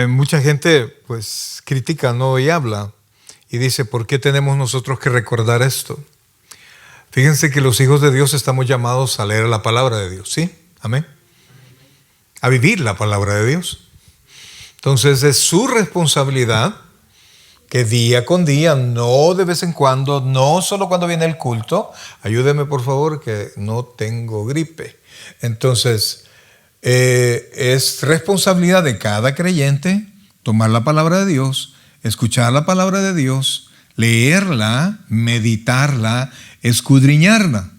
Mucha gente pues critica, ¿no? Y habla y dice, ¿por qué tenemos nosotros que recordar esto? Fíjense que los hijos de Dios estamos llamados a leer la palabra de Dios, ¿sí? Amén. A vivir la palabra de Dios. Entonces es su responsabilidad que día con día, no de vez en cuando, no solo cuando viene el culto, ayúdeme por favor que no tengo gripe. Entonces es responsabilidad de cada creyente tomar la palabra de Dios, escuchar la palabra de Dios, leerla, meditarla, escudriñarla.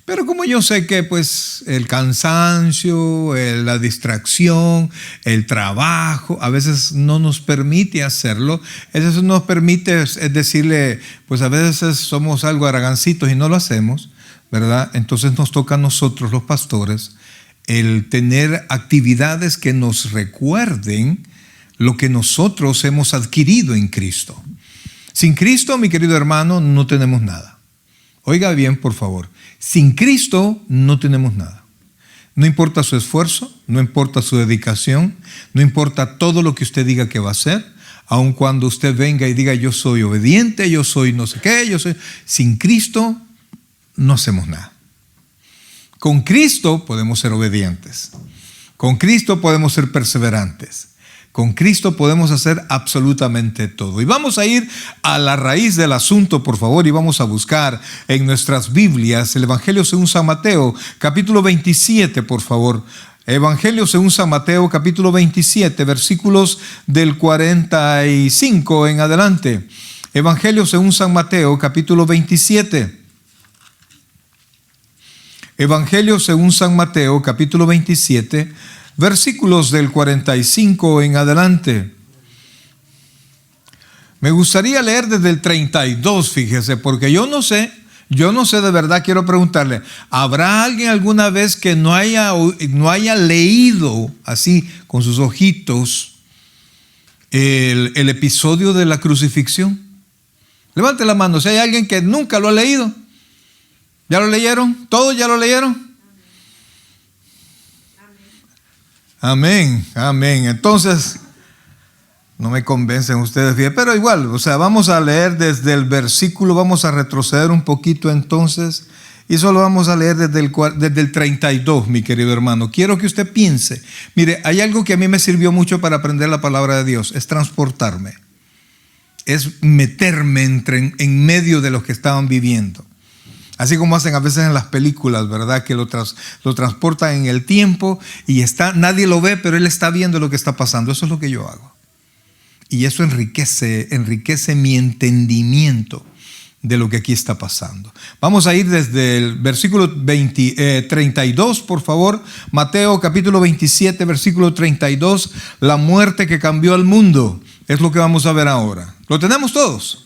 Pero como yo sé que pues el cansancio, la distracción, el trabajo, a veces no nos permite hacerlo. Eso nos permite decirle, pues a veces somos algo aragancitos y no lo hacemos, ¿verdad? Entonces nos toca a nosotros los pastores el tener actividades que nos recuerden lo que nosotros hemos adquirido en Cristo. Sin Cristo, mi querido hermano, no tenemos nada. Oiga bien, por favor. Sin Cristo no tenemos nada. No importa su esfuerzo, no importa su dedicación, no importa todo lo que usted diga que va a hacer, aun cuando usted venga y diga yo soy obediente, yo soy no sé qué, yo soy... Sin Cristo no hacemos nada. Con Cristo podemos ser obedientes. Con Cristo podemos ser perseverantes. Con Cristo podemos hacer absolutamente todo. Y vamos a ir a la raíz del asunto, por favor, y vamos a buscar en nuestras Biblias el Evangelio según San Mateo, capítulo 27, por favor. Evangelio según San Mateo, capítulo 27, versículos del 45 en adelante. Evangelio según San Mateo, capítulo 27. Evangelio según San Mateo, capítulo 27, versículos del 45 en adelante. Me gustaría leer desde el 32, fíjese, porque yo no sé de verdad, quiero preguntarle, ¿habrá alguien alguna vez que no haya leído así con sus ojitos el episodio de la crucifixión? Levante la mano, si hay alguien que nunca lo ha leído. ¿Ya lo leyeron? ¿Todos ya lo leyeron? Amén, amén. Entonces, no me convencen ustedes, pero igual, vamos a leer desde el versículo, vamos a retroceder un poquito entonces, y solo vamos a leer desde el 32, mi querido hermano. Quiero que usted piense, mire, hay algo que a mí me sirvió mucho para aprender la palabra de Dios, es transportarme, es meterme en medio de los que estaban viviendo. Así como hacen a veces en las películas, ¿verdad? Que lo transportan en el tiempo y nadie lo ve, pero él está viendo lo que está pasando. Eso es lo que yo hago. Y eso enriquece mi entendimiento de lo que aquí está pasando. Vamos a ir desde el versículo 32, por favor. Mateo capítulo 27, versículo 32. La muerte que cambió al mundo. Es lo que vamos a ver ahora. ¿Lo tenemos todos?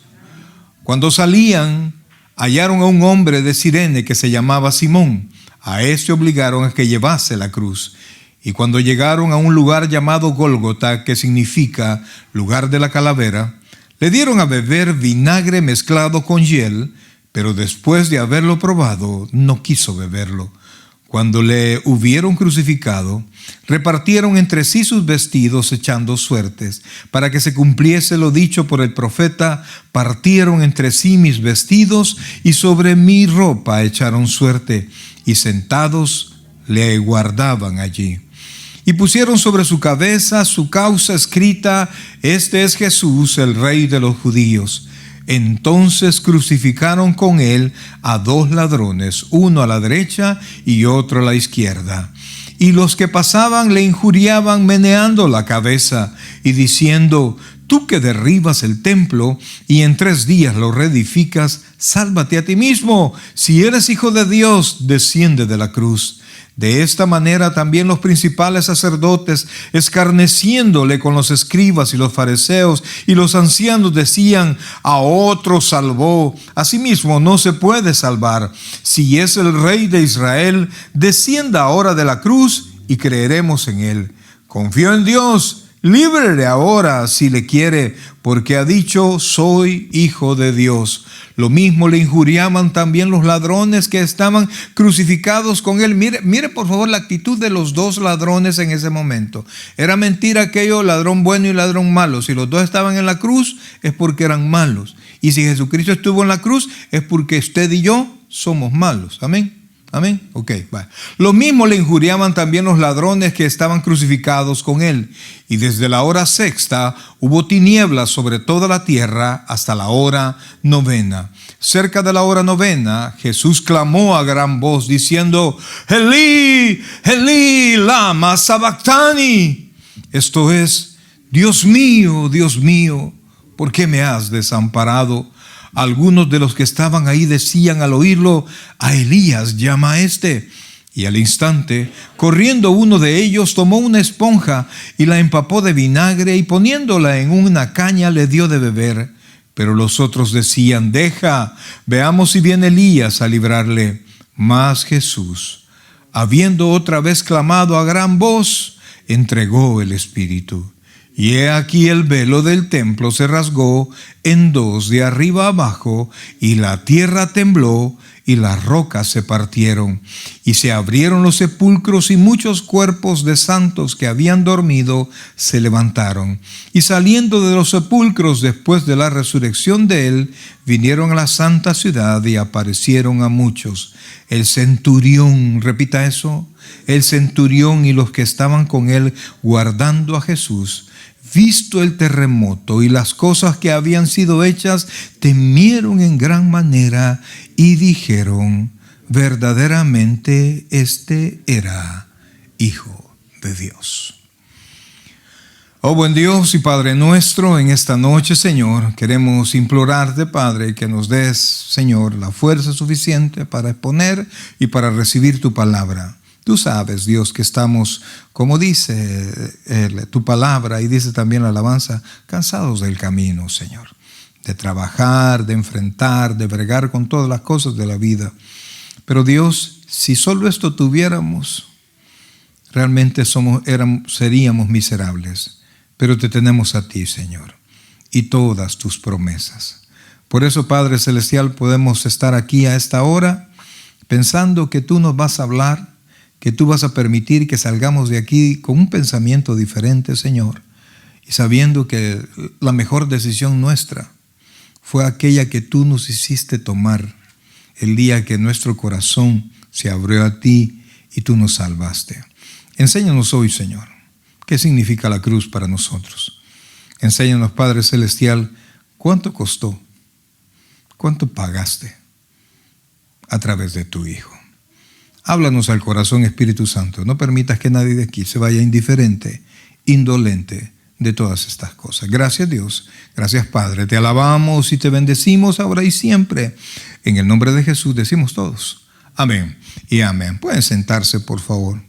Cuando salían, hallaron a un hombre de Cirene que se llamaba Simón. A este obligaron a que llevase la cruz. Y cuando llegaron a un lugar llamado Gólgota, que significa lugar de la calavera, le dieron a beber vinagre mezclado con hiel, pero después de haberlo probado, no quiso beberlo. Cuando le hubieron crucificado, repartieron entre sí sus vestidos echando suertes. Para que se cumpliese lo dicho por el profeta, partieron entre sí mis vestidos y sobre mi ropa echaron suerte. Y sentados le guardaban allí. Y pusieron sobre su cabeza su causa escrita: Este es Jesús, el Rey de los judíos. Entonces crucificaron con él a dos ladrones, uno a la derecha y otro a la izquierda. Y los que pasaban le injuriaban meneando la cabeza y diciendo: Tú que derribas el templo y en 3 días lo reedificas, sálvate a ti mismo. Si eres hijo de Dios, desciende de la cruz. De esta manera también los principales sacerdotes, escarneciéndole con los escribas y los fariseos y los ancianos, decían: a otro salvó, a sí mismo no se puede salvar. Si es el Rey de Israel, descienda ahora de la cruz y creeremos en él. Confió en Dios Líbrele ahora si le quiere, porque ha dicho, soy hijo de Dios. Lo mismo le injuriaban también los ladrones que estaban crucificados con él. Mire por favor la actitud de los dos ladrones en ese momento. Era mentira aquello, ladrón bueno y ladrón malo. Si los dos estaban en la cruz es porque eran malos. Y si Jesucristo estuvo en la cruz es porque usted y yo somos malos. Amén. Amén. Ok, va. Lo mismo le injuriaban también los ladrones que estaban crucificados con él. Y desde la hora sexta hubo tinieblas sobre toda la tierra hasta la hora novena. Cerca de la hora novena, Jesús clamó a gran voz diciendo, Elí, Elí, lama sabactani. Esto es, Dios mío, ¿por qué me has desamparado? Algunos de los que estaban ahí decían al oírlo, a Elías llama a este. Y al instante, corriendo uno de ellos, tomó una esponja y la empapó de vinagre y poniéndola en una caña le dio de beber. Pero los otros decían, deja, veamos si viene Elías a librarle. Mas Jesús, habiendo otra vez clamado a gran voz, entregó el Espíritu. Y he aquí el velo del templo se rasgó en dos de arriba abajo, y la tierra tembló, y las rocas se partieron, y se abrieron los sepulcros, y muchos cuerpos de santos que habían dormido se levantaron. Y saliendo de los sepulcros después de la resurrección de él, vinieron a la santa ciudad y aparecieron a muchos. El centurión, repita eso, el centurión y los que estaban con él guardando a Jesús, visto el terremoto y las cosas que habían sido hechas, temieron en gran manera y dijeron, verdaderamente este era Hijo de Dios. Oh buen Dios y Padre nuestro, en esta noche, Señor, queremos implorarte, Padre, que nos des, Señor, la fuerza suficiente para exponer y para recibir tu palabra. Tú sabes, Dios, que estamos, como dice tu palabra y dice también la alabanza, cansados del camino, Señor, de trabajar, de enfrentar, de bregar con todas las cosas de la vida. Pero Dios, si solo esto tuviéramos, realmente seríamos miserables. Pero te tenemos a ti, Señor, y todas tus promesas. Por eso, Padre Celestial, podemos estar aquí a esta hora pensando que tú nos vas a hablar, que tú vas a permitir que salgamos de aquí con un pensamiento diferente, Señor, y sabiendo que la mejor decisión nuestra fue aquella que tú nos hiciste tomar el día que nuestro corazón se abrió a ti y tú nos salvaste. Enséñanos hoy, Señor, qué significa la cruz para nosotros. Enséñanos, Padre Celestial, cuánto costó, cuánto pagaste a través de tu Hijo. Háblanos al corazón, Espíritu Santo. No permitas que nadie de aquí se vaya indiferente, indolente de todas estas cosas. Gracias, Dios. Gracias, Padre. Te alabamos y te bendecimos ahora y siempre. En el nombre de Jesús decimos todos. Amén y amén. Pueden sentarse, por favor.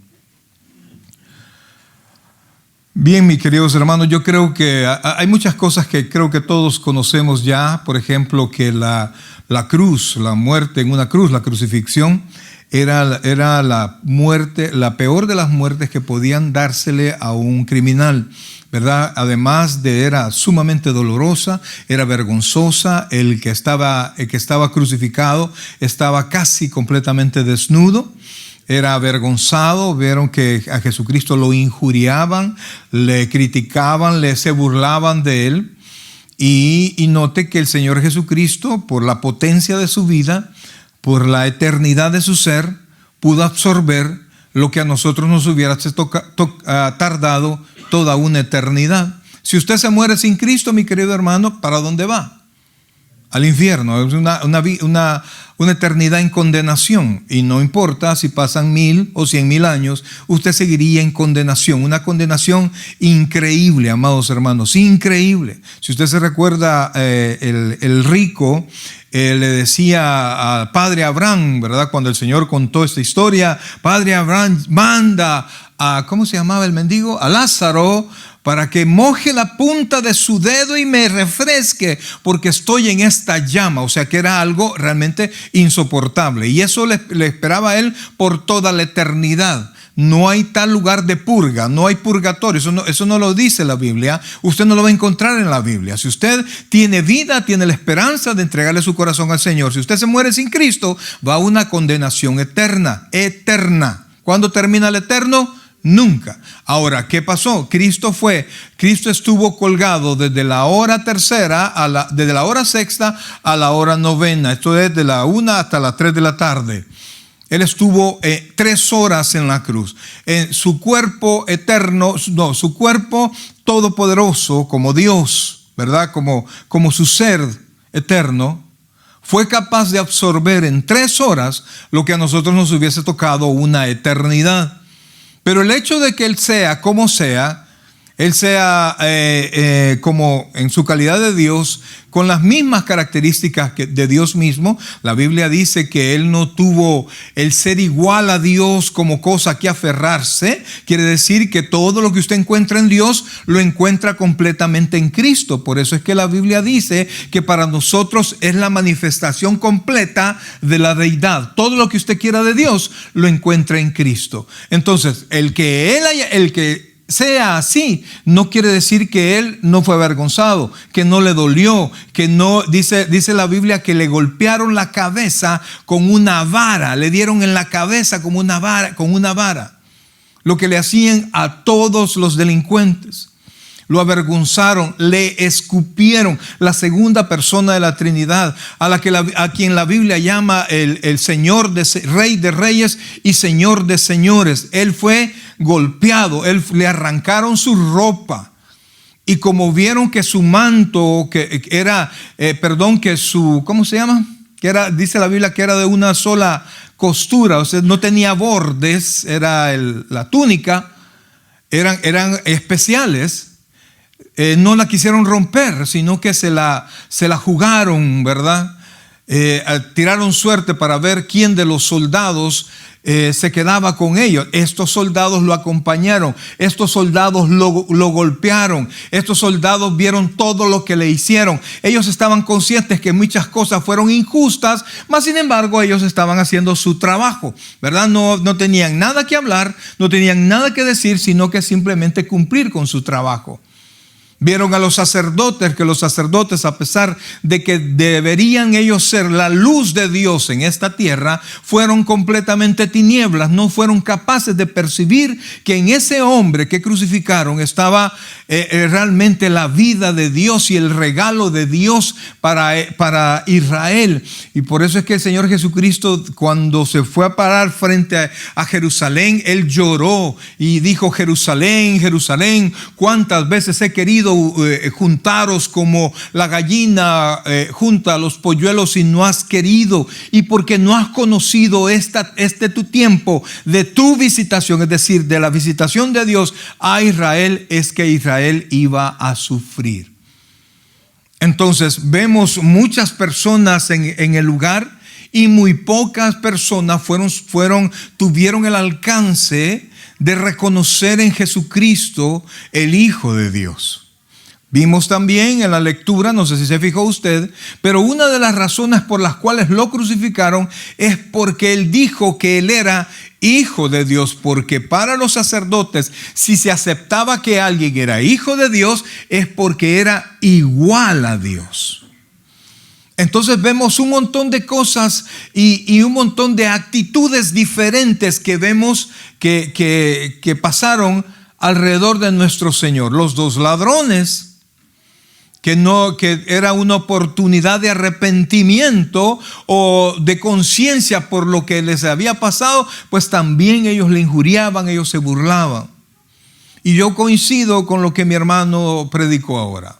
Bien, mis queridos hermanos, yo creo que hay muchas cosas que creo que todos conocemos ya. Por ejemplo, que la cruz, la muerte en una cruz, la crucifixión, era la muerte, la peor de las muertes que podían dársele a un criminal, ¿verdad? Además de era sumamente dolorosa, era vergonzosa. El que estaba crucificado estaba casi completamente desnudo. Era avergonzado. Vieron que a Jesucristo lo injuriaban, le criticaban, se burlaban de él. Y note que el Señor Jesucristo, por la potencia de su vida, por la eternidad de su ser, pudo absorber lo que a nosotros nos hubiera tardado toda una eternidad. Si usted se muere sin Cristo, mi querido hermano, ¿para dónde va? Al infierno. Es una eternidad en condenación. Y no importa si pasan 1000 o 100,000 años, usted seguiría en condenación. Una condenación increíble, amados hermanos, increíble. Si usted se recuerda, el rico le decía al padre Abraham, ¿verdad? Cuando el Señor contó esta historia, Padre Abraham, manda a, ¿cómo se llamaba el mendigo? A Lázaro, para que moje la punta de su dedo y me refresque, porque estoy en esta llama. O sea que era algo realmente insoportable. Y eso le esperaba a él por toda la eternidad. no hay tal lugar de purga, no hay purgatorio. Eso no lo dice la Biblia. Usted no lo va a encontrar en la Biblia. Si usted tiene vida, tiene la esperanza de entregarle su corazón al Señor. Si usted se muere sin Cristo, va a una condenación eterna, eterna. ¿Cuándo termina el eterno? Nunca. Ahora, ¿qué pasó? Cristo estuvo colgado desde la hora tercera, desde la hora sexta a la hora novena. Esto es de la 1 hasta las 3 de la tarde. Él estuvo 3 horas en la cruz. Su cuerpo eterno, su cuerpo todopoderoso como Dios, ¿verdad? Como su ser eterno, fue capaz de absorber en 3 horas lo que a nosotros nos hubiese tocado una eternidad. Pero el hecho de que Él sea como sea, Él sea como en su calidad de Dios, con las mismas características de Dios mismo, la Biblia dice que Él no tuvo el ser igual a Dios como cosa que aferrarse. Quiere decir que todo lo que usted encuentra en Dios, lo encuentra completamente en Cristo. Por eso es que la Biblia dice que para nosotros es la manifestación completa de la deidad. Todo lo que usted quiera de Dios, lo encuentra en Cristo. Entonces, el que sea así, no quiere decir que Él no fue avergonzado, que no le dolió, que no, dice la Biblia que le golpearon la cabeza con una vara, le dieron en la cabeza con una vara, lo que le hacían a todos los delincuentes. Lo avergonzaron, le escupieron, la segunda persona de la Trinidad, a quien la Biblia llama el Señor, Rey de Reyes y Señor de Señores. Él fue golpeado, le arrancaron su ropa. Y como vieron que su manto, ¿cómo se llama? Dice la Biblia que era de una sola costura, o sea, no tenía bordes, era la túnica, eran especiales. No la quisieron romper, sino que se la jugaron, ¿verdad? Tiraron suerte para ver quién de los soldados se quedaba con ellos. Estos soldados lo acompañaron, estos soldados lo golpearon, estos soldados vieron todo lo que le hicieron. Ellos estaban conscientes que muchas cosas fueron injustas, mas sin embargo ellos estaban haciendo su trabajo, ¿verdad? No tenían nada que hablar, no tenían nada que decir, sino que simplemente cumplir con su trabajo. Vieron a los sacerdotes, que los sacerdotes, a pesar de que deberían ellos ser la luz de Dios en esta tierra, fueron completamente tinieblas. No fueron capaces de percibir que en ese hombre que crucificaron estaba realmente la vida de Dios y el regalo de Dios para Israel. Y por eso es que el Señor Jesucristo, cuando se fue a parar frente a Jerusalén, Él lloró y dijo: Jerusalén, Jerusalén, cuántas veces he querido juntaros como la gallina junta a los polluelos y no has querido, y porque no has conocido este tu tiempo de tu visitación, es decir, de la visitación de Dios a Israel, es que Israel iba a sufrir. Entonces vemos muchas personas en el lugar, y muy pocas personas tuvieron el alcance de reconocer en Jesucristo el Hijo de Dios. Vimos también en la lectura, no sé si se fijó usted, pero una de las razones por las cuales lo crucificaron es porque Él dijo que Él era Hijo de Dios, porque para los sacerdotes, si se aceptaba que alguien era hijo de Dios, es porque era igual a Dios. Entonces vemos un montón de cosas y un montón de actitudes diferentes que vemos que pasaron alrededor de nuestro Señor. Los 2 ladrones, que era una oportunidad de arrepentimiento o de conciencia por lo que les había pasado, pues también ellos le injuriaban, ellos se burlaban. Y yo coincido con lo que mi hermano predicó ahora.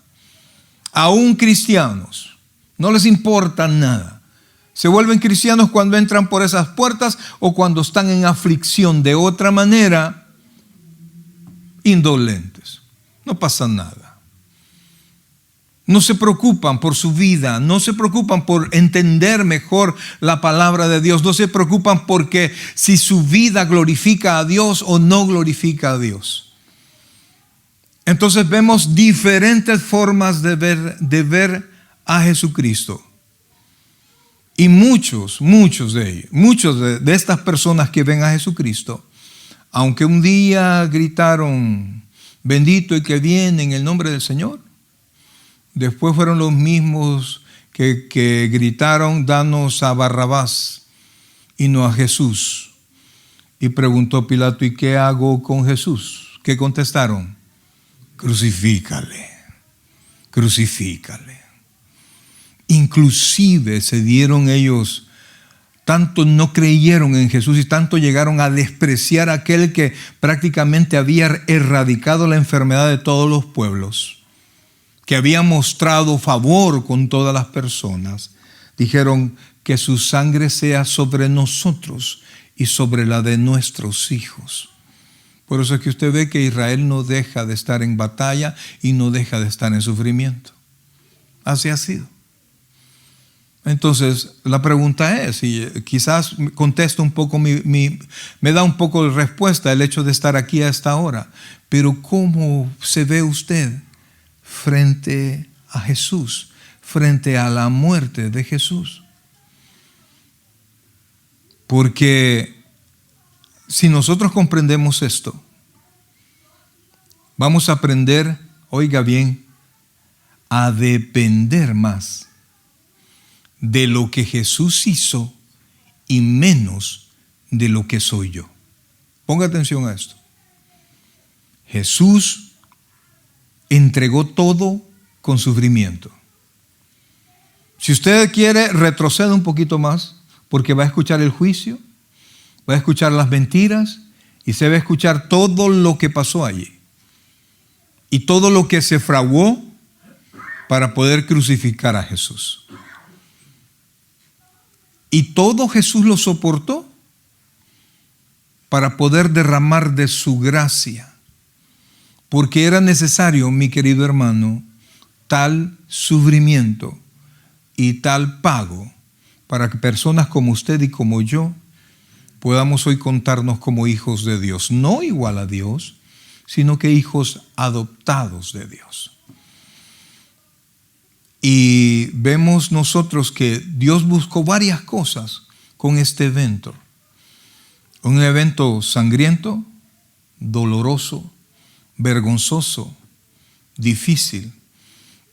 Aún cristianos, no les importa nada. Se vuelven cristianos cuando entran por esas puertas o cuando están en aflicción. De otra manera, indolentes. No pasa nada. No se preocupan por su vida, no se preocupan por entender mejor la palabra de Dios, no se preocupan porque si su vida glorifica a Dios o no glorifica a Dios. Entonces vemos diferentes formas de ver a Jesucristo. Y muchos de ellos, de estas personas que ven a Jesucristo, Aunque un día gritaron, bendito el que viene en el nombre del Señor, después fueron los mismos que gritaron, danos a Barrabás y no a Jesús. Y preguntó Pilato, ¿y qué hago con Jesús? ¿Qué contestaron? Crucifícale, crucifícale. Inclusive se dieron ellos, tanto no creyeron en Jesús y tanto llegaron a despreciar a aquel que prácticamente había erradicado la enfermedad de todos los pueblos, que había mostrado favor con todas las personas. Dijeron, que su sangre sea sobre nosotros y sobre la de nuestros hijos. Por eso es que usted ve que Israel no deja de estar en batalla y no deja de estar en sufrimiento. Así ha sido. Entonces, la pregunta es, y quizás contesto un poco, me da un poco de respuesta el hecho de estar aquí a esta hora, pero ¿cómo se ve usted frente a Jesús, frente a la muerte de Jesús? Porque si nosotros comprendemos esto, vamos a aprender, oiga bien, a depender más de lo que Jesús hizo y menos de lo que soy yo. Ponga atención a esto. Jesús entregó todo con sufrimiento. Si usted quiere, retroceda un poquito más, porque va a escuchar el juicio, va a escuchar las mentiras y se va a escuchar todo lo que pasó allí y todo lo que se fraguó para poder crucificar a Jesús. Y todo Jesús lo soportó para poder derramar de su gracia, porque era necesario, mi querido hermano, tal sufrimiento y tal pago para que personas como usted y como yo podamos hoy contarnos como hijos de Dios, no igual a Dios, sino que hijos adoptados de Dios. Y vemos nosotros que Dios buscó varias cosas con este evento. Un evento sangriento, doloroso, vergonzoso, difícil.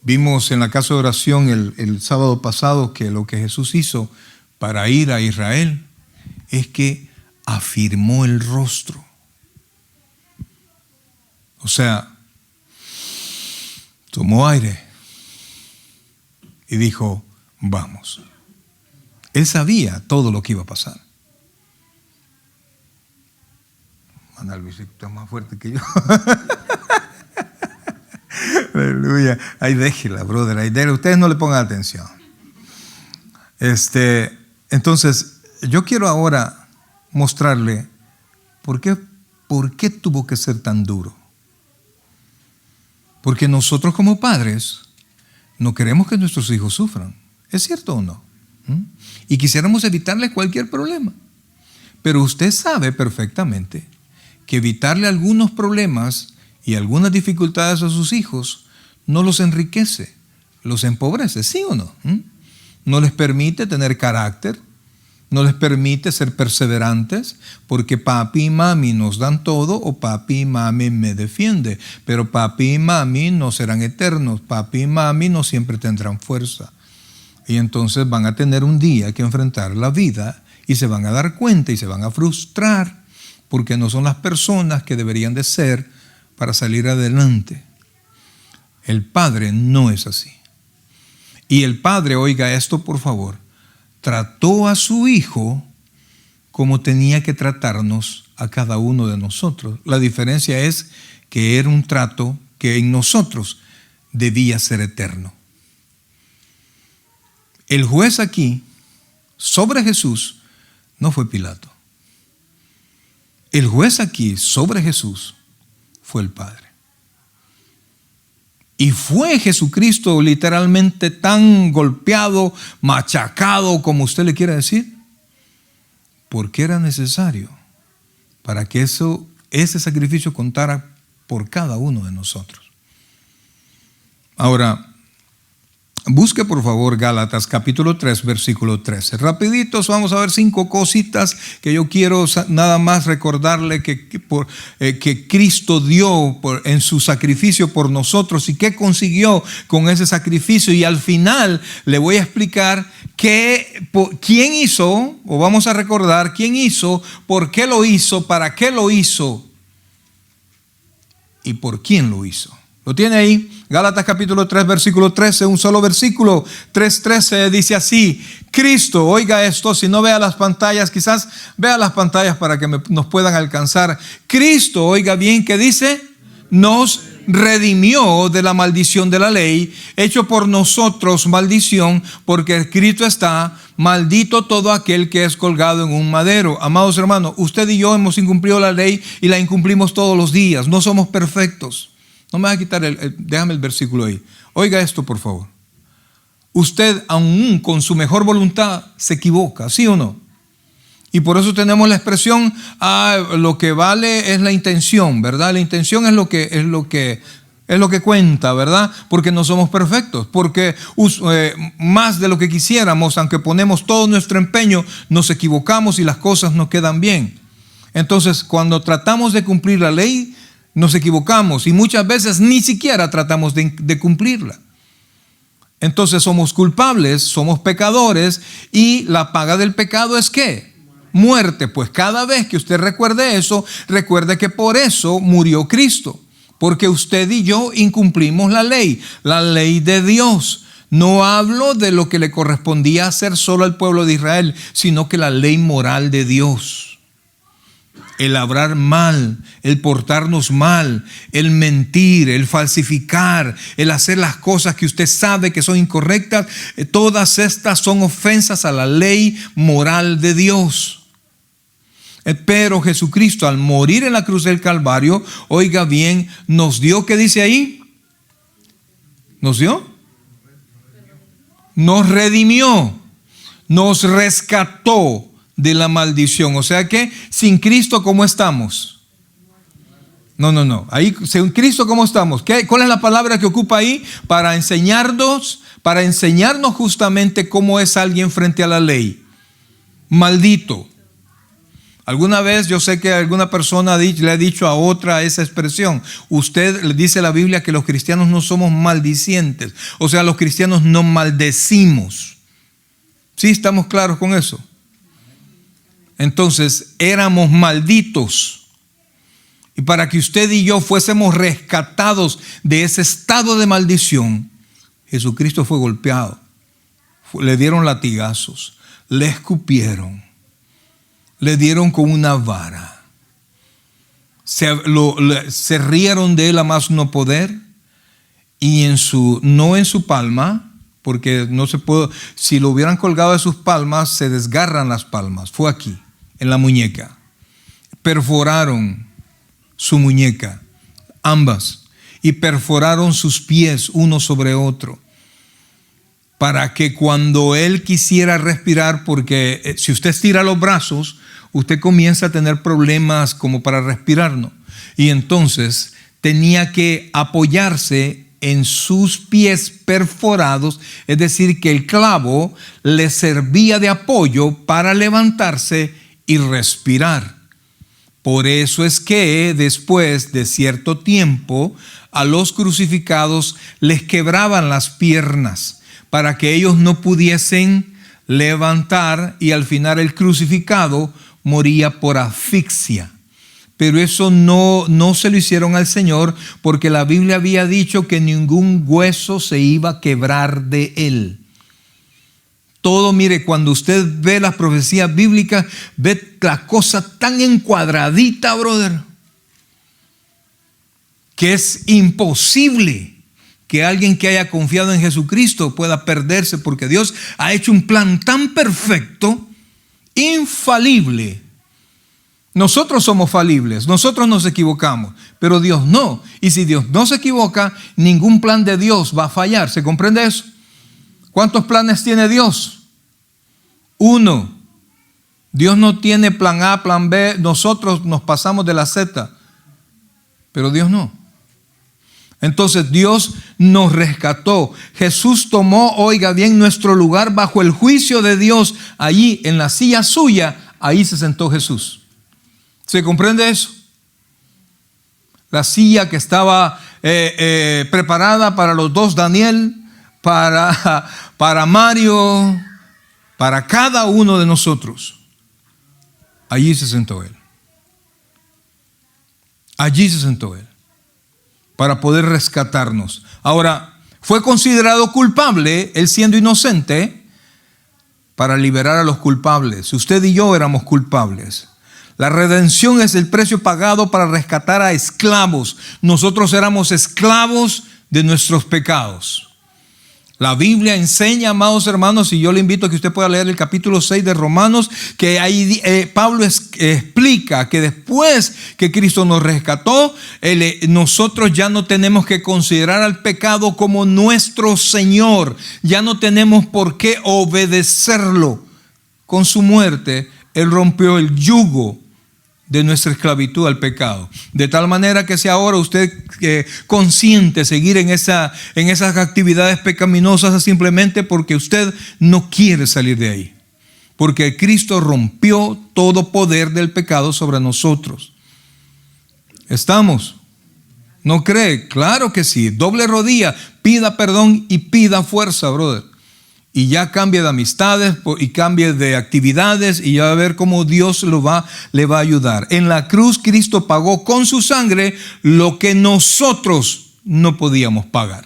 Vimos en la casa de oración el sábado pasado que lo que Jesús hizo para ir a Israel es que afirmó el rostro. O sea, tomó aire y dijo, vamos. Él sabía todo lo que iba a pasar. Manda Luis, está más fuerte que yo. Aleluya. Ahí déjela, brother. Ahí déjela. Ustedes no le pongan atención. Entonces, yo quiero ahora mostrarle por qué tuvo que ser tan duro. Porque nosotros como padres no queremos que nuestros hijos sufran. ¿Es cierto o no? Y quisiéramos evitarles cualquier problema. Pero usted sabe perfectamente que evitarle algunos problemas y algunas dificultades a sus hijos no los enriquece, los empobrece, ¿sí o no? No les permite tener carácter, no les permite ser perseverantes, porque papi y mami nos dan todo o papi y mami me defiende, pero papi y mami no serán eternos, papi y mami no siempre tendrán fuerza. Y entonces van a tener un día que enfrentar la vida y se van a dar cuenta y se van a frustrar porque no son las personas que deberían de ser para salir adelante. El Padre no es así. Y el Padre, oiga esto por favor, trató a su Hijo como tenía que tratarnos a cada uno de nosotros. La diferencia es que era un trato que en nosotros debía ser eterno. El juez aquí, sobre Jesús, no fue Pilato. El juez aquí, sobre Jesús, fue el Padre. Y fue Jesucristo literalmente tan golpeado, machacado, como usted le quiera decir, porque era necesario para que ese sacrificio contara por cada uno de nosotros. Ahora, Busque por favor Gálatas capítulo 3, versículo 13. Rapiditos, vamos a ver 5 cositas que yo quiero nada más recordarle que Cristo dio en su sacrificio por nosotros y qué consiguió con ese sacrificio. Y al final le voy a explicar quién hizo, o vamos a recordar quién hizo, por qué lo hizo, para qué lo hizo y por quién lo hizo. ¿Lo tiene ahí? Gálatas capítulo 3, versículo 13, un solo versículo, 3:13, dice así: Cristo, oiga esto, si no vea las pantallas, quizás vea las pantallas para que nos puedan alcanzar. Cristo, oiga bien, ¿qué dice? Nos redimió de la maldición de la ley, hecho por nosotros maldición, porque escrito está: maldito todo aquel que es colgado en un madero. Amados hermanos, usted y yo hemos incumplido la ley y la incumplimos todos los días. No somos perfectos. No me va a quitar déjame el versículo ahí. Oiga esto, por favor. Usted, aún con su mejor voluntad, se equivoca, ¿sí o no? Y por eso tenemos la expresión, lo que vale es la intención, ¿verdad? La intención es lo que cuenta, ¿verdad? Porque no somos perfectos, porque más de lo que quisiéramos, aunque ponemos todo nuestro empeño, nos equivocamos y las cosas no quedan bien. Entonces, cuando tratamos de cumplir la ley, nos equivocamos y muchas veces ni siquiera tratamos de cumplirla. Entonces somos culpables, somos pecadores, y la paga del pecado es ¿qué? Muerte. Pues cada vez que usted recuerde eso, recuerde que por eso murió Cristo, porque usted y yo incumplimos la ley de Dios. No hablo de lo que le correspondía hacer solo al pueblo de Israel, sino que la ley moral de Dios. El hablar mal, el portarnos mal, el mentir, el falsificar, el hacer las cosas que usted sabe que son incorrectas, todas estas son ofensas a la ley moral de Dios. Pero Jesucristo, al morir en la cruz del Calvario, oiga bien, nos dio, ¿qué dice ahí? ¿Nos dio? Nos redimió, nos rescató de la maldición. O sea que sin Cristo, ¿cómo estamos? No. Ahí, sin Cristo, ¿cómo estamos? ¿Cuál es la palabra que ocupa ahí? Para enseñarnos justamente cómo es alguien frente a la ley. Maldito. Alguna vez yo sé que alguna persona le ha dicho a otra esa expresión. Usted le dice la Biblia que los cristianos no somos maldicientes. O sea, los cristianos no maldecimos. ¿Sí estamos claros con eso? Entonces, éramos malditos. Y para que usted y yo fuésemos rescatados de ese estado de maldición, Jesucristo fue golpeado. Le dieron latigazos, le escupieron, le dieron con una vara. Se rieron de él a más no poder. Y no en su palma, porque no se puede, si lo hubieran colgado de sus palmas, se desgarran las palmas. Fue aquí, en la muñeca. Perforaron su muñeca, ambas, y perforaron sus pies uno sobre otro, para que cuando él quisiera respirar, porque si usted estira los brazos, usted comienza a tener problemas como para respirar, ¿no? Y entonces tenía que apoyarse en sus pies perforados, es decir, que el clavo le servía de apoyo para levantarse y respirar. Por eso es que después de cierto tiempo a los crucificados les quebraban las piernas para que ellos no pudiesen levantar, y al final el crucificado moría por asfixia. Pero eso no se lo hicieron al Señor, porque la Biblia había dicho que ningún hueso se iba a quebrar de él. Todo, mire, cuando usted ve las profecías bíblicas, ve la cosa tan encuadradita, brother, que es imposible que alguien que haya confiado en Jesucristo pueda perderse, porque Dios ha hecho un plan tan perfecto, infalible. Nosotros somos falibles, nosotros nos equivocamos, pero Dios no. Y si Dios no se equivoca, ningún plan de Dios va a fallar. ¿Se comprende eso? ¿Cuántos planes tiene Dios? Uno. Dios no tiene plan A, plan B. Nosotros nos pasamos de la Z, pero Dios no. Entonces Dios nos rescató. Jesús tomó, oiga bien, nuestro lugar bajo el juicio de Dios. Allí en la silla suya, ahí se sentó Jesús. ¿Se comprende eso? La silla que estaba preparada para los dos Daniel, para Mario, para cada uno de nosotros. Allí se sentó Él. Allí se sentó Él. Para poder rescatarnos. Ahora, fue considerado culpable, Él siendo inocente, para liberar a los culpables. Usted y yo éramos culpables. La redención es el precio pagado para rescatar a esclavos. Nosotros éramos esclavos de nuestros pecados. La Biblia enseña, amados hermanos, y yo le invito a que usted pueda leer el capítulo 6 de Romanos, que ahí Pablo explica que después que Cristo nos rescató, nosotros ya no tenemos que considerar al pecado como nuestro Señor. Ya no tenemos por qué obedecerlo. Con su muerte, Él rompió el yugo de nuestra esclavitud al pecado. De tal manera que si ahora usted consiente seguir en esas actividades pecaminosas, es simplemente porque usted no quiere salir de ahí. Porque Cristo rompió todo poder del pecado sobre nosotros. ¿Estamos? ¿No cree? Claro que sí. Doble rodilla, pida perdón y pida fuerza, brother. Y ya cambie de amistades y cambie de actividades y ya va a ver cómo Dios le va a ayudar. En la cruz Cristo pagó con su sangre lo que nosotros no podíamos pagar.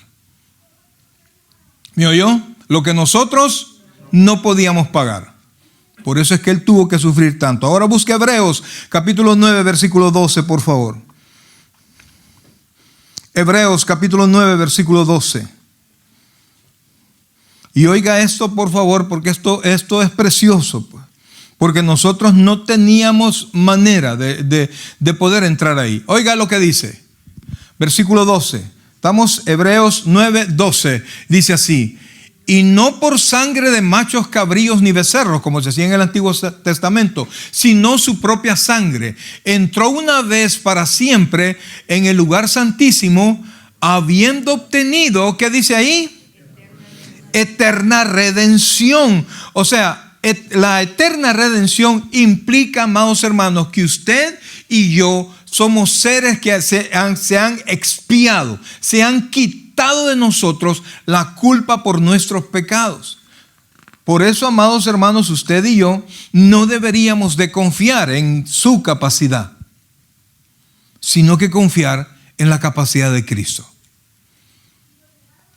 ¿Me oyó? Lo que nosotros no podíamos pagar. Por eso es que Él tuvo que sufrir tanto. Ahora busque Hebreos capítulo 9 versículo 12, por favor. Hebreos capítulo 9 versículo 12. Y oiga esto, por favor, porque esto es precioso, pues. Porque nosotros no teníamos manera de poder entrar ahí. Oiga lo que dice, versículo 12. Estamos Hebreos 9, 12. Dice así: y no por sangre de machos cabríos ni becerros, como se hacía en el Antiguo Testamento, sino su propia sangre. Entró una vez para siempre en el lugar santísimo, habiendo obtenido, ¿qué dice ahí? Eterna redención. O sea, la eterna redención implica, amados hermanos, que usted y yo somos seres que se han expiado, se han quitado de nosotros la culpa por nuestros pecados. Por eso, amados hermanos, usted y yo no deberíamos de confiar en su capacidad, sino que confiar en la capacidad de Cristo.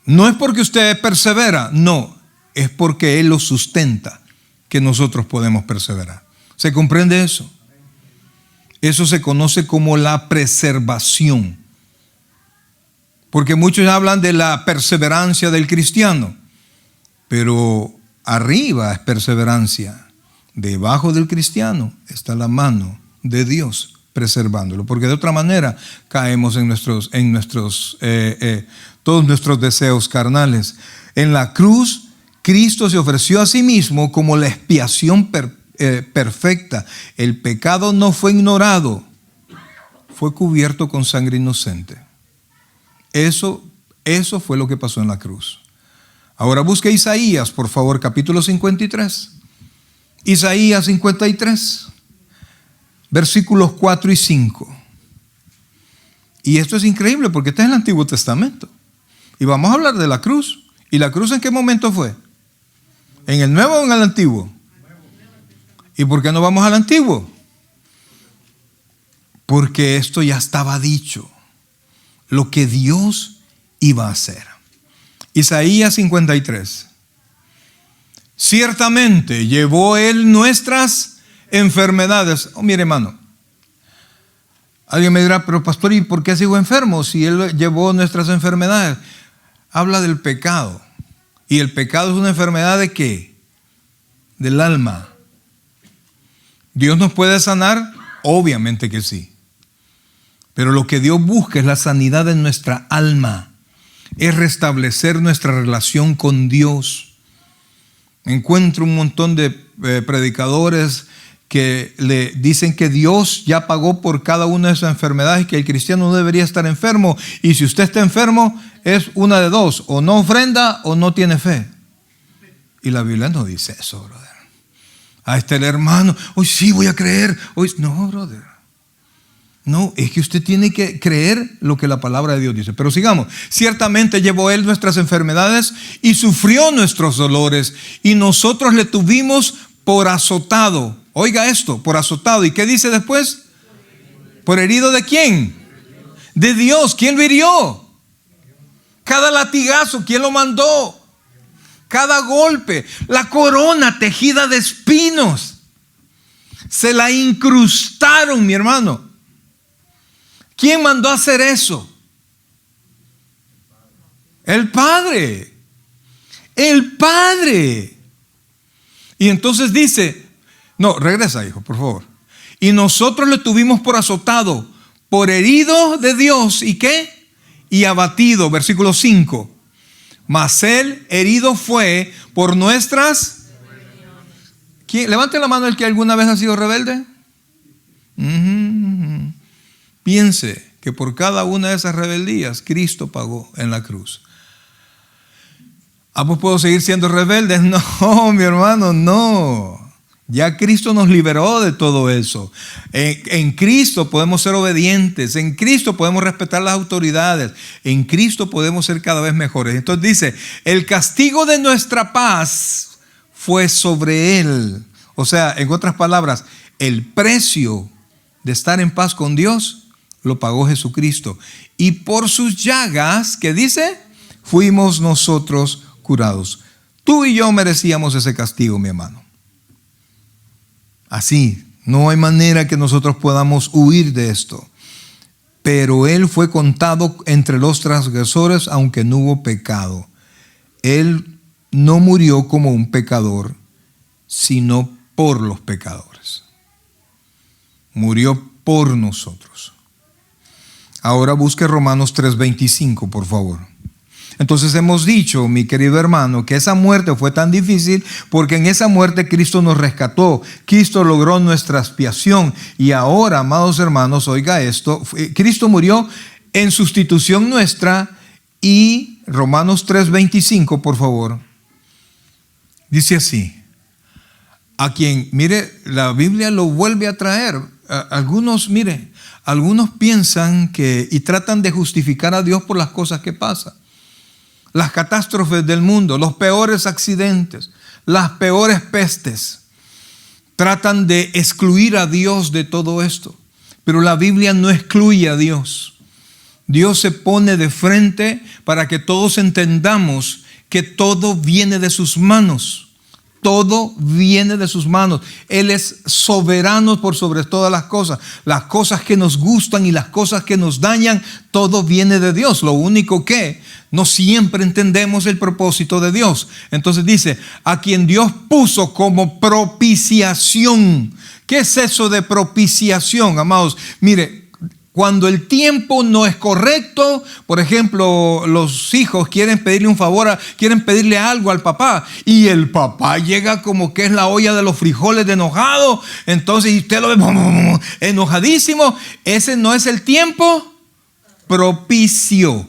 No es porque usted persevera, no, es porque Él lo sustenta que nosotros podemos perseverar. ¿Se comprende eso? Eso se conoce como la preservación. Porque muchos hablan de la perseverancia del cristiano, pero arriba es perseverancia. Debajo del cristiano está la mano de Dios preservándolo, porque de otra manera caemos en todos nuestros deseos carnales. En la cruz, Cristo se ofreció a sí mismo como la expiación perfecta. El pecado no fue ignorado, fue cubierto con sangre inocente. Eso fue lo que pasó en la cruz. Ahora busque Isaías, por favor, capítulo 53. Isaías 53, versículos 4 y 5. Y esto es increíble porque está en el Antiguo Testamento. Y vamos a hablar de la cruz. ¿Y la cruz en qué momento fue? ¿En el Nuevo o en el Antiguo? ¿Y por qué no vamos al Antiguo? Porque esto ya estaba dicho. Lo que Dios iba a hacer. Isaías 53. Ciertamente llevó Él nuestras enfermedades. Oh, mire, hermano. Alguien me dirá, pero pastor, ¿y por qué sigo enfermo si Él llevó nuestras enfermedades? Habla del pecado. ¿Y el pecado es una enfermedad de qué? Del alma. ¿Dios nos puede sanar? Obviamente que sí. Pero lo que Dios busca es la sanidad de nuestra alma. Es restablecer nuestra relación con Dios. Encuentro un montón de predicadores que le dicen que Dios ya pagó por cada una de esas enfermedades, que el cristiano no debería estar enfermo, y si usted está enfermo es una de dos: o no ofrenda o no tiene fe. Y la Biblia no dice eso, brother. Ahí está el hermano: hoy sí voy a creer, hoy no, brother. No, es que usted tiene que creer lo que la palabra de Dios dice. Pero sigamos. Ciertamente llevó Él nuestras enfermedades y sufrió nuestros dolores, y nosotros le tuvimos por azotado. Oiga esto, por azotado. ¿Y qué dice después? ¿Por herido de quién? De Dios. ¿Quién lo hirió? Cada latigazo, ¿quién lo mandó? Cada golpe, la corona tejida de espinos, se la incrustaron, mi hermano. ¿Quién mandó a hacer eso? El Padre. El Padre. Y entonces dice, no, regresa, hijo, por favor. Y nosotros le tuvimos por azotado, por herido de Dios. ¿Y qué? Y abatido. Versículo 5. Mas Él herido fue por nuestras... ¿Quién? Levante la mano el que alguna vez ha sido rebelde. Piense que por cada una de esas rebeldías Cristo pagó en la cruz. Pues ¿puedo seguir siendo rebelde? No, mi hermano, no. Ya Cristo nos liberó de todo eso. En Cristo podemos ser obedientes. En Cristo podemos respetar las autoridades. En Cristo podemos ser cada vez mejores. Entonces dice, el castigo de nuestra paz fue sobre Él. O sea, en otras palabras, el precio de estar en paz con Dios lo pagó Jesucristo. Y por sus llagas, ¿qué dice? Fuimos nosotros curados. Tú y yo merecíamos ese castigo, mi hermano. Así, no hay manera que nosotros podamos huir de esto. Pero Él fue contado entre los transgresores, aunque no hubo pecado. Él no murió como un pecador, sino por los pecadores. Murió por nosotros. Ahora busque Romanos 3:25, por favor. Entonces hemos dicho, mi querido hermano, que esa muerte fue tan difícil porque en esa muerte Cristo nos rescató. Cristo logró nuestra expiación. Y ahora, amados hermanos, oiga esto, Cristo murió en sustitución nuestra. Y Romanos 3:25, por favor, dice así: a quien, mire, la Biblia lo vuelve a traer. Algunos piensan que y tratan de justificar a Dios por las cosas que pasan. Las catástrofes del mundo, los peores accidentes, las peores pestes. Tratan de excluir a Dios de todo esto. Pero la Biblia no excluye a Dios. Dios se pone de frente para que todos entendamos que todo viene de sus manos. Todo viene de sus manos. Él es soberano por sobre todas las cosas. Las cosas que nos gustan y las cosas que nos dañan, todo viene de Dios. Lo único que no siempre entendemos el propósito de Dios. Entonces dice, a quien Dios puso como propiciación. ¿Qué es eso de propiciación, amados? Mire, cuando el tiempo no es correcto, por ejemplo, los hijos quieren pedirle un favor, quieren pedirle algo al papá, y el papá llega como que es la olla de los frijoles de enojado, entonces y usted lo ve enojadísimo. Ese no es el tiempo propicio.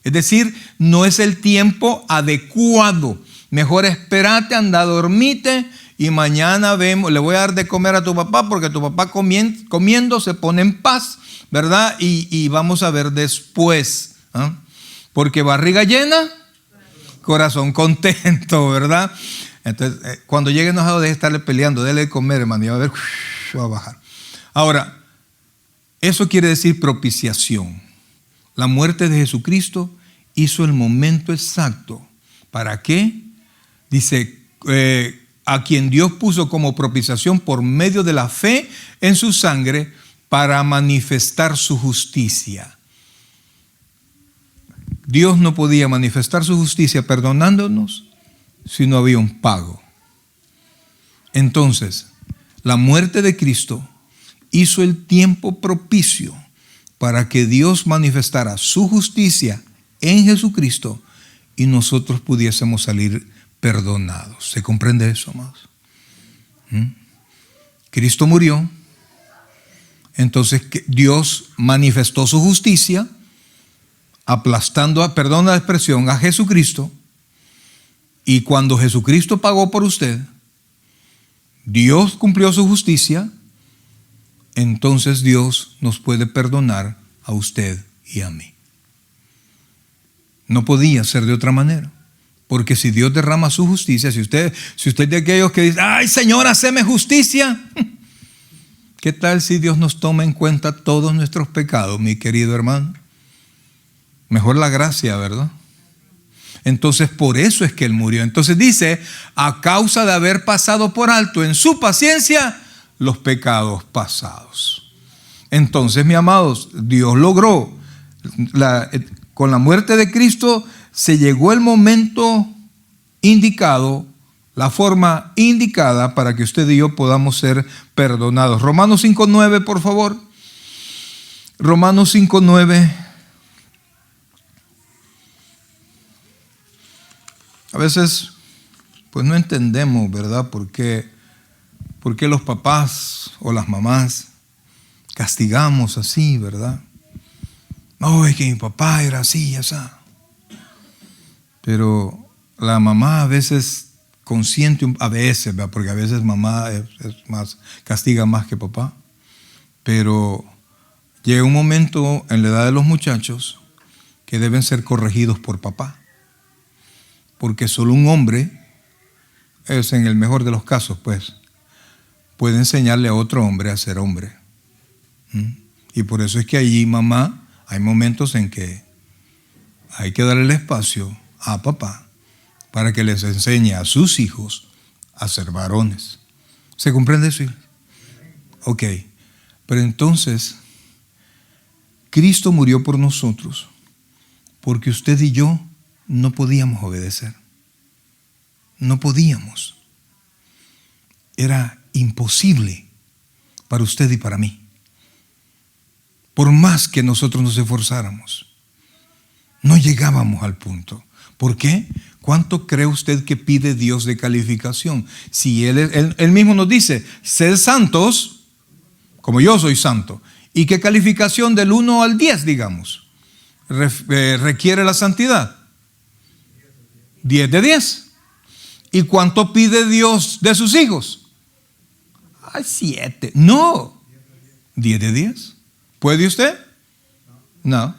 Es decir, no es el tiempo adecuado. Mejor espérate, anda, dormite y mañana vemos, le voy a dar de comer a tu papá porque tu papá comiendo se pone en paz, ¿verdad? Y vamos a ver después, ¿eh? Porque barriga llena, corazón contento, ¿verdad? Entonces, cuando llegue enojado, deje de estarle peleando, déle de comer, hermano, y va a ver, va a bajar. Ahora, eso quiere decir propiciación. La muerte de Jesucristo hizo el momento exacto. ¿Para qué? Dice, a quien Dios puso como propiciación por medio de la fe en su sangre para manifestar su justicia. Dios no podía manifestar su justicia perdonándonos si no había un pago. Entonces, la muerte de Cristo hizo el tiempo propicio para que Dios manifestara su justicia en Jesucristo y nosotros pudiésemos salir perdonados. ¿Se comprende eso, amados? Cristo murió. Entonces Dios manifestó su justicia, aplastando, perdona la expresión, a Jesucristo. Y cuando Jesucristo pagó por usted, Dios cumplió su justicia, entonces Dios nos puede perdonar a usted y a mí. No podía ser de otra manera. Porque si Dios derrama su justicia, si usted es de aquellos que dicen, ay Señor, haceme justicia. ¿Qué tal si Dios nos toma en cuenta todos nuestros pecados, mi querido hermano? Mejor la gracia, ¿verdad? Entonces por eso es que Él murió. Entonces dice, a causa de haber pasado por alto en su paciencia los pecados pasados. Entonces, mis amados, Dios logró, con la muerte de Cristo se llegó el momento indicado, la forma indicada para que usted y yo podamos ser perdonados. Romanos 5:9, por favor. Romanos 5:9. A veces, pues no entendemos, ¿verdad? ¿Por qué los papás o las mamás castigamos así, ¿verdad? No, es que mi papá era así, así. Pero la mamá a veces consiente, a veces, ¿verdad? Porque a veces mamá castiga más que papá. Pero llega un momento en la edad de los muchachos que deben ser corregidos por papá. Porque solo un hombre, es en el mejor de los casos, pues, puede enseñarle a otro hombre a ser hombre. Y por eso es que allí, mamá, hay momentos en que hay que darle el espacio a papá para que les enseñe a sus hijos a ser varones. ¿Se comprende eso? Ok. Pero entonces, Cristo murió por nosotros porque usted y yo no podíamos obedecer. No podíamos. Era imposible para usted y para mí. Por más que nosotros nos esforzáramos, no llegábamos al punto. ¿Por qué? ¿Cuánto cree usted que pide Dios de calificación? Si Él mismo nos dice, sed santos, como yo soy santo. ¿Y qué calificación del 1 al 10, digamos, requiere la santidad? 10 de 10. ¿Y cuánto pide Dios de sus hijos? Ay, 7. No. 10 de 10. ¿Puede usted? No.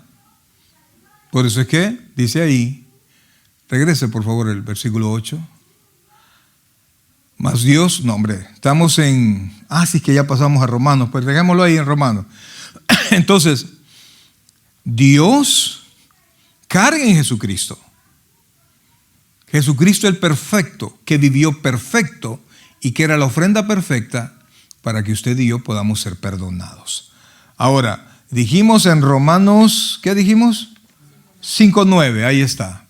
Por eso es que dice ahí, regrese por favor el versículo 8. Mas Dios, no hombre, estamos en, sí es que ya pasamos a Romanos, pues dejémoslo ahí en Romanos. Entonces, Dios carga en Jesucristo. Jesucristo el perfecto, que vivió perfecto y que era la ofrenda perfecta para que usted y yo podamos ser perdonados. Ahora, dijimos en Romanos, ¿qué dijimos? 5:9, ahí está.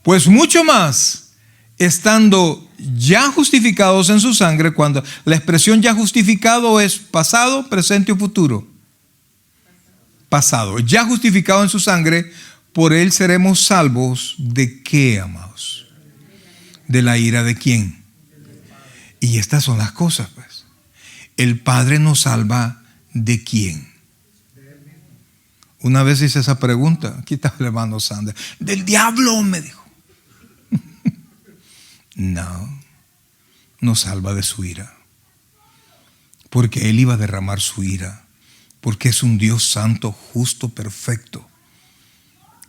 Pues mucho más, estando ya justificados en su sangre, cuando la expresión ya justificado es pasado, presente o futuro. Pasado, ya justificado en su sangre, por él seremos salvos. ¿De qué, amados? ¿De la ira de quién? Y estas son las cosas, pues. El Padre nos salva ¿de quién? Una vez hice esa pregunta, aquí está el hermano Sander, del diablo, me dijo. No, nos salva de su ira, porque Él iba a derramar su ira, porque es un Dios santo, justo, perfecto,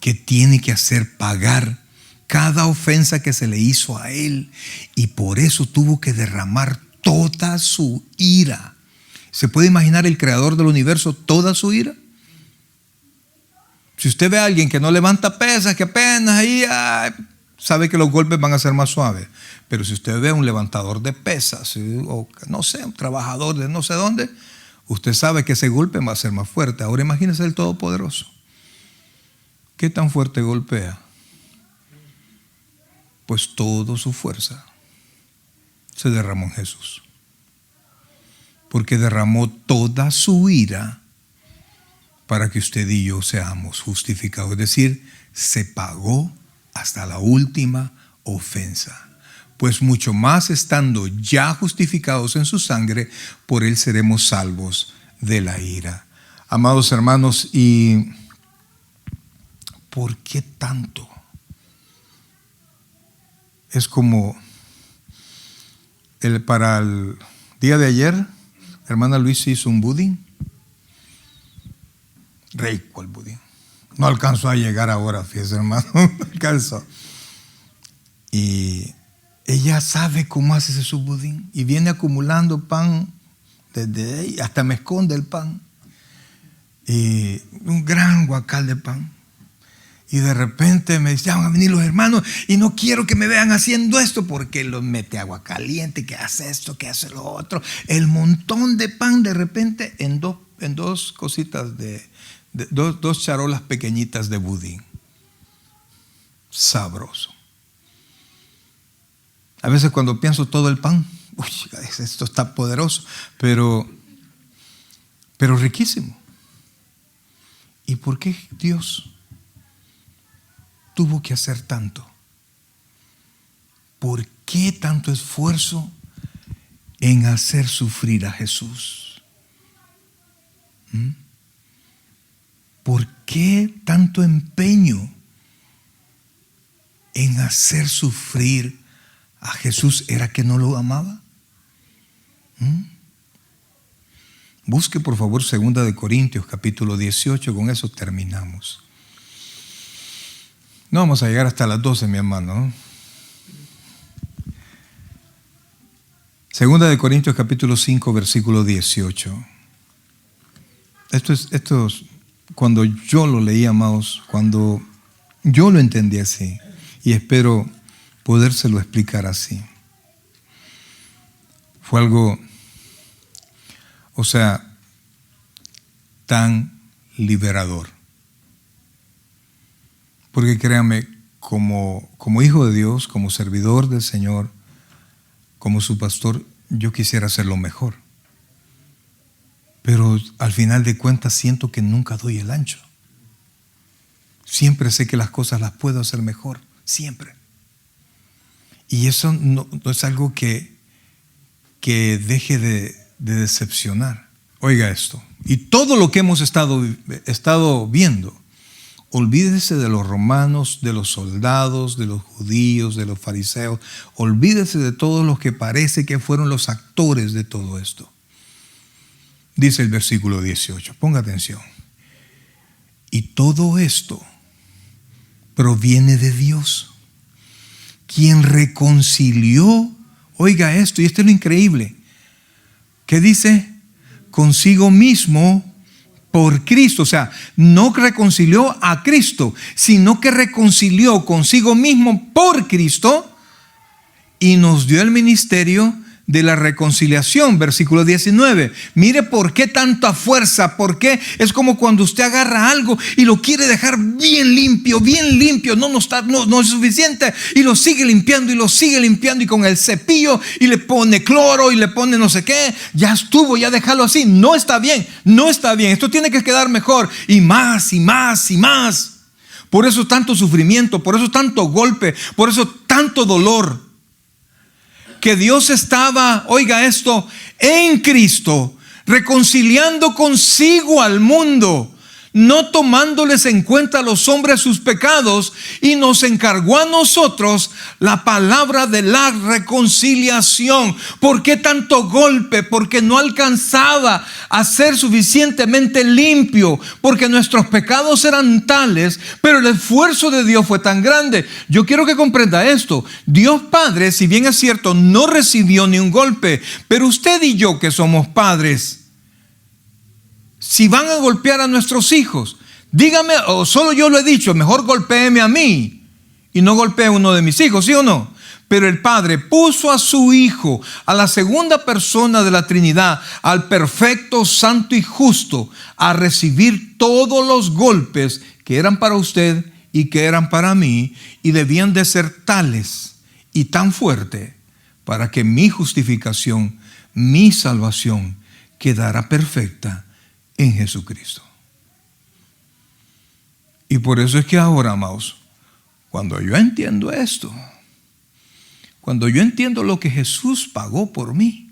que tiene que hacer pagar cada ofensa que se le hizo a Él, y por eso tuvo que derramar toda su ira. ¿Se puede imaginar el creador del universo toda su ira? Si usted ve a alguien que no levanta pesas, que apenas ahí, sabe que los golpes van a ser más suaves. Pero si usted ve a un levantador de pesas, o no sé, un trabajador de no sé dónde, usted sabe que ese golpe va a ser más fuerte. Ahora imagínese el Todopoderoso. ¿Qué tan fuerte golpea? Pues toda su fuerza se derramó en Jesús. Porque derramó toda su ira para que usted y yo seamos justificados. Es decir, se pagó hasta la última ofensa. pues mucho más estando ya justificados en su sangre, por él seremos salvos de la ira. Amados hermanos, ¿y por qué tanto? Es como para el día de ayer, la hermana Luisa hizo un budín. Rico el budín. No alcanzó a llegar ahora, fíjese hermano, no alcanzó. Y ella sabe cómo hace su budín y viene acumulando pan desde ahí, hasta me esconde el pan. Y un gran guacal de pan. Y de repente me dice, van a venir los hermanos y no quiero que me vean haciendo esto, porque los mete agua caliente, que hace esto, que hace lo otro. El montón de pan de repente en dos cositas dos charolas pequeñitas de budín. Sabroso. A veces cuando pienso todo el pan, uy, esto está poderoso, pero riquísimo. ¿Y por qué Dios tuvo que hacer tanto? ¿Por qué tanto esfuerzo en hacer sufrir a Jesús? ¿Por qué tanto empeño en hacer sufrir a Jesús? ¿Era que no lo amaba? Busque por favor 2 Corintios capítulo 18, con eso terminamos. No vamos a llegar hasta las 12, mi hermano. 2 Corintios capítulo 5, versículo 18. Esto es cuando yo lo leí, amados, cuando yo lo entendí así, y espero podérselo explicar así. Fue algo, tan liberador. Porque créanme, como hijo de Dios, como servidor del Señor, como su pastor, yo quisiera hacerlo mejor. Pero al final de cuentas siento que nunca doy el ancho. Siempre sé que las cosas las puedo hacer mejor, siempre. Y eso no es algo que deje de decepcionar. Oiga esto, y todo lo que hemos estado viendo, olvídese de los romanos, de los soldados, de los judíos, de los fariseos. Olvídese de todos los que parece que fueron los actores de todo esto. Dice el versículo 18, ponga atención. Y todo esto proviene de Dios, quien reconcilió, oiga esto, y esto es lo increíble, ¿qué dice? Consigo mismo por Cristo. O sea, no reconcilió a Cristo, sino que reconcilió consigo mismo por Cristo y nos dio el ministerio de la reconciliación. Versículo 19. Mire por qué tanta fuerza, por qué es como cuando usted agarra algo y lo quiere dejar bien limpio, no es suficiente, y lo sigue limpiando y con el cepillo y le pone cloro y le pone no sé qué, ya estuvo, ya déjalo así. No está bien, esto tiene que quedar mejor, y más. Por eso tanto sufrimiento, por eso tanto golpe, por eso tanto dolor. Que Dios estaba, oiga esto, en Cristo, reconciliando consigo al mundo, no tomándoles en cuenta a los hombres sus pecados, y nos encargó a nosotros la palabra de la reconciliación. ¿Por qué tanto golpe? Porque no alcanzaba a ser suficientemente limpio, porque nuestros pecados eran tales, pero el esfuerzo de Dios fue tan grande. Yo quiero que comprenda esto. Dios Padre, si bien es cierto, no recibió ni un golpe, pero usted y yo, que somos padres, si van a golpear a nuestros hijos, dígame, o solo yo lo he dicho, mejor golpéeme a mí y no golpee a uno de mis hijos, ¿sí o no? Pero el Padre puso a su Hijo, a la segunda persona de la Trinidad, al perfecto, santo y justo, a recibir todos los golpes que eran para usted y que eran para mí, y debían de ser tales y tan fuertes para que mi justificación, mi salvación, quedara perfecta en Jesucristo. Y por eso es que ahora, amados, cuando yo entiendo esto, Cuando yo entiendo lo que Jesús pagó por mí,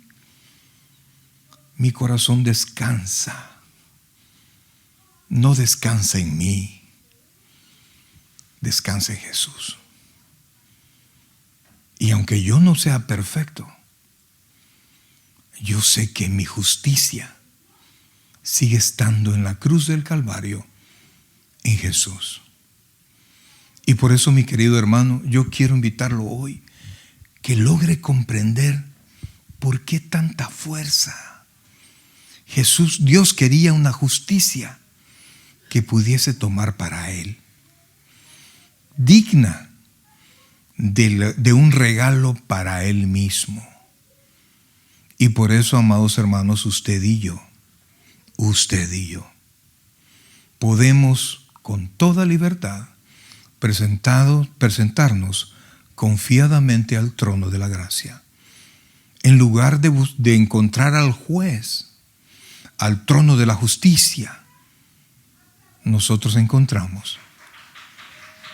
mi corazón descansa. No descansa en mí, descansa en Jesús. Y aunque yo no sea perfecto, yo sé que mi justicia sigue estando en la cruz del Calvario, en Jesús. Y por eso, mi querido hermano, yo quiero invitarlo hoy, que logre comprender por qué tanta fuerza. Dios quería una justicia que pudiese tomar para Él, digna de un regalo para Él mismo. Y por eso, amados hermanos, usted y yo, podemos con toda libertad presentarnos confiadamente al trono de la gracia. En lugar de encontrar al juez, al trono de la justicia, nosotros encontramos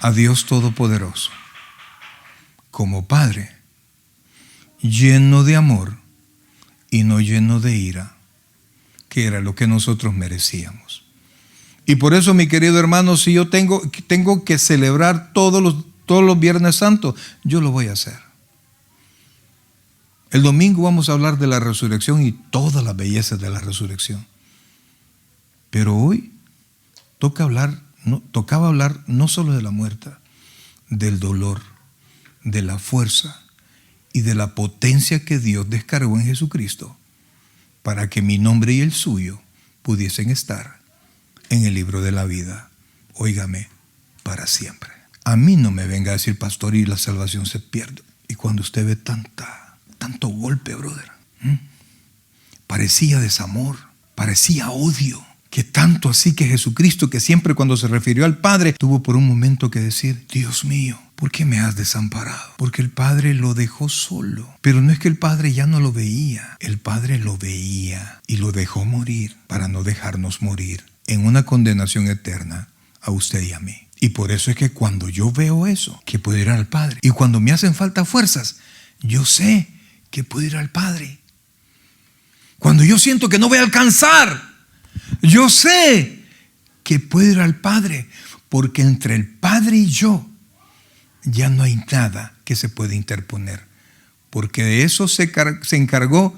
a Dios Todopoderoso como Padre, lleno de amor y no lleno de ira, que era lo que nosotros merecíamos. Y por eso, mi querido hermano, si yo tengo que celebrar todos los Viernes Santos, yo lo voy a hacer. El domingo vamos a hablar de la resurrección y todas las bellezas de la resurrección. Pero hoy tocaba hablar no solo de la muerte, del dolor, de la fuerza y de la potencia que Dios descargó en Jesucristo para que mi nombre y el suyo pudiesen estar en el libro de la vida. Óigame, para siempre. A mí no me venga a decir, pastor, y la salvación se pierde. Y cuando usted ve tanto golpe, brother, parecía desamor, parecía odio, que tanto así que Jesucristo, que siempre cuando se refirió al Padre, tuvo por un momento que decir, Dios mío, ¿por qué me has desamparado? Porque el Padre lo dejó solo. Pero no es que el Padre ya no lo veía, el Padre lo veía y lo dejó morir para no dejarnos morir en una condenación eterna a usted y a mí. Y por eso es que cuando yo veo eso, que puedo ir al Padre, y cuando me hacen falta fuerzas, yo sé que puedo ir al Padre. Cuando yo siento que no voy a alcanzar, yo sé que puedo ir al Padre, porque entre el Padre y yo ya no hay nada que se pueda interponer, porque de eso se encargó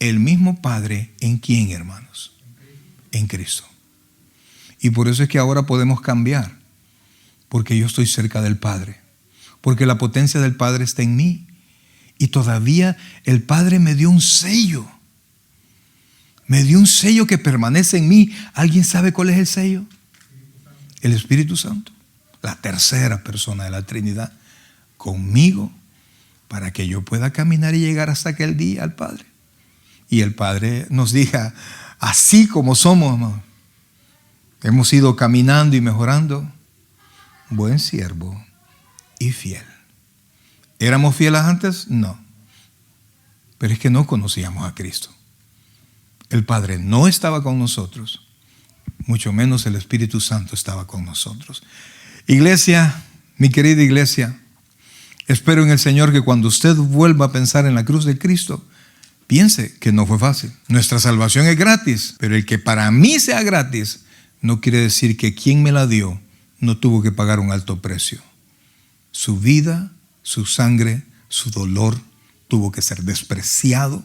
el mismo Padre. ¿En quién, hermanos? En Cristo. Y por eso es que ahora podemos cambiar, porque yo estoy cerca del Padre, porque la potencia del Padre está en mí, y todavía el Padre me dio un sello. Me dio un sello que permanece en mí. ¿Alguien sabe cuál es el sello? El Espíritu Santo, la tercera persona de la Trinidad, conmigo, para que yo pueda caminar y llegar hasta aquel día al Padre. Y el Padre nos diga, así como somos, hermano, hemos ido caminando y mejorando, buen siervo y fiel. ¿Éramos fieles antes? No. Pero es que no conocíamos a Cristo. El Padre no estaba con nosotros, mucho menos el Espíritu Santo estaba con nosotros. Iglesia, mi querida iglesia, espero en el Señor que cuando usted vuelva a pensar en la cruz de Cristo, piense que no fue fácil. Nuestra salvación es gratis, pero el que para mí sea gratis no quiere decir que quien me la dio no tuvo que pagar un alto precio. Su vida, su sangre, su dolor tuvo que ser despreciado,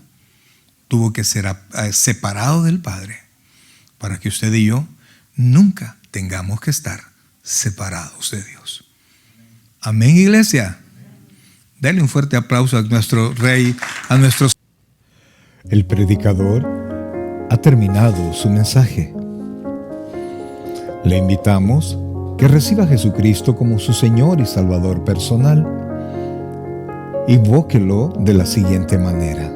tuvo que ser separado del Padre para que usted y yo nunca tengamos que estar separados de Dios. Amén, iglesia. Dale un fuerte aplauso a nuestro Rey, a nuestro... El predicador ha terminado su mensaje. Le invitamos que reciba a Jesucristo como su Señor y Salvador personal. Invóquelo de la siguiente manera.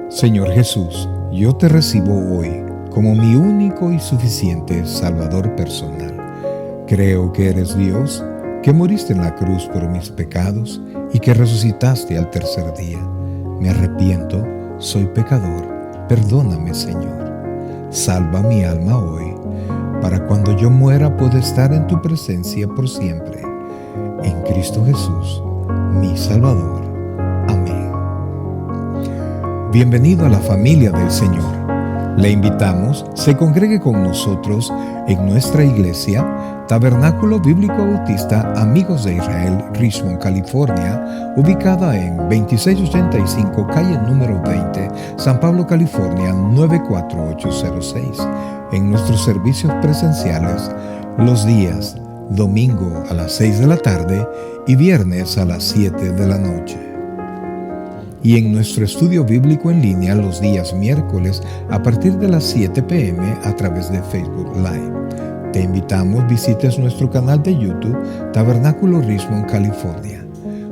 Señor Jesús, yo te recibo hoy como mi único y suficiente Salvador personal. Creo que eres Dios, que moriste en la cruz por mis pecados y que resucitaste al tercer día. Me arrepiento, soy pecador. Perdóname, Señor. Salva mi alma hoy, para cuando yo muera pueda estar en tu presencia por siempre. en Cristo Jesús, mi Salvador. Amén. Bienvenido a la familia del Señor. Le invitamos, se congregue con nosotros en nuestra iglesia, Tabernáculo Bíblico Bautista Amigos de Israel, Richmond, California, ubicada en 2685 calle número 20, San Pablo, California, 94806. En nuestros servicios presenciales, los días domingo a las 6 de la tarde y viernes a las 7 de la noche. Y en nuestro estudio bíblico en línea los días miércoles a partir de las 7 p.m. a través de Facebook Live. Te invitamos, visites nuestro canal de YouTube, Tabernáculo Richmond, California.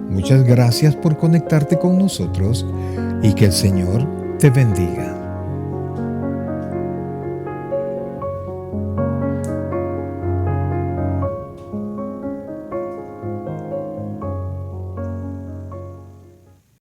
Muchas gracias por conectarte con nosotros y que el Señor te bendiga.